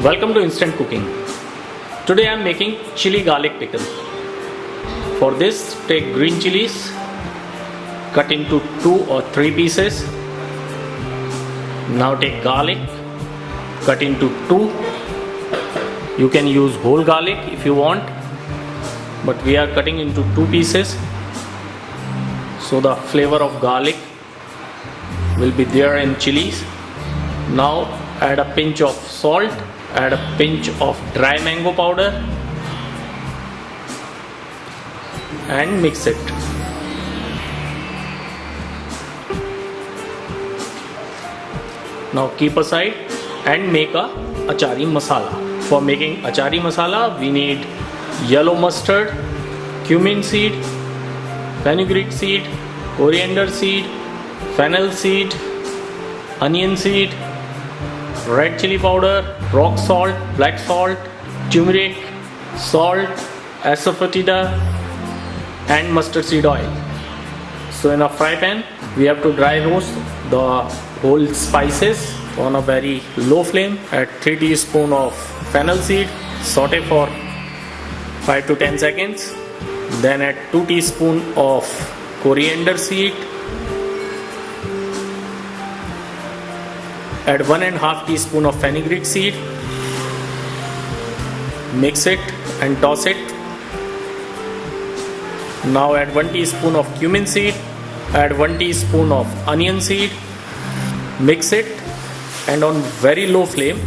Welcome to Instant Cooking. Today I am making chili garlic pickle. For this, take green chilies, cut into 2 or 3 pieces. Now take garlic, cut into 2. You can use whole garlic if you want, but we are cutting into 2 pieces, so the flavor of garlic will be there in chilies. Now add a pinch of salt, add a pinch of dry mango powder and mix it. Now keep aside and make a achari masala. For making achari masala, we need yellow mustard, cumin seed, fenugreek seed, coriander seed, fennel seed, onion seed, red chili powder, rock salt, black salt, turmeric, salt, asafoetida and mustard seed oil. So in a fry pan, we have to dry roast the whole spices on a very low flame. Add 3 teaspoons of fennel seed, saute for 5 to 10 seconds. Then add 2 teaspoons of coriander seed. Add 1.5 teaspoon of fenugreek seed. Mix it and toss it. Now add 1 teaspoon of cumin seed. Add 1 teaspoon of onion seed. Mix it and on very low flame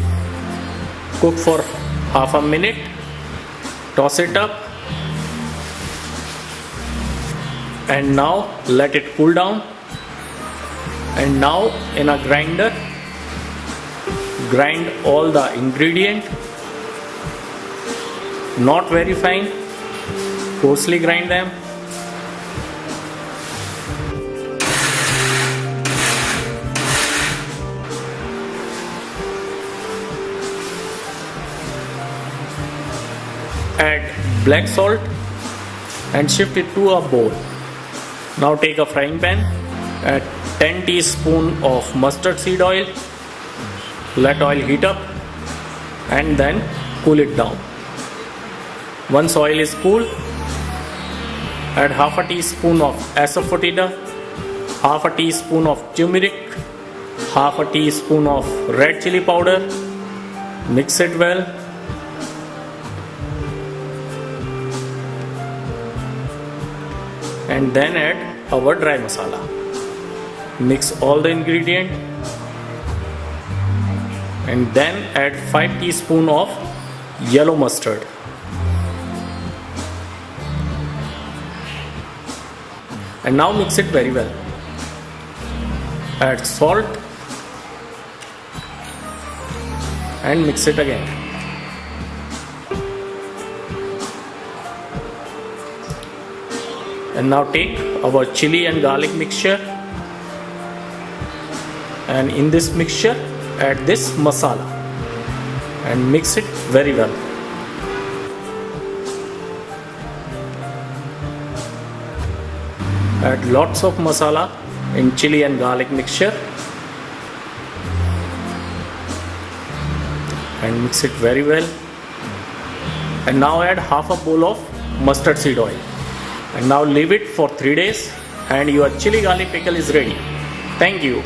cook for half a minute. Toss it up and now let it cool down. And now in a grinder, grind all the ingredient, not very fine, coarsely grind them. Add black salt and shift it to a bowl. Now take a frying pan, add 10 teaspoons of mustard seed oil. Let oil heat up and then cool it down. Once oil is cool, add half a teaspoon of asafoetida, half a teaspoon of turmeric, half a teaspoon of red chili powder. Mix it well. And then add our dry masala. Mix all the ingredients and then add 5 teaspoons of yellow mustard. And now mix it very well. Add salt and mix it again. And now take our chili and garlic mixture, and in this mixture add this masala and mix it very well. Add lots of masala in chili and garlic mixture and mix it very well. And now add half a bowl of mustard seed oil. And now leave it for 3 days and your chili garlic pickle is ready. Thank you.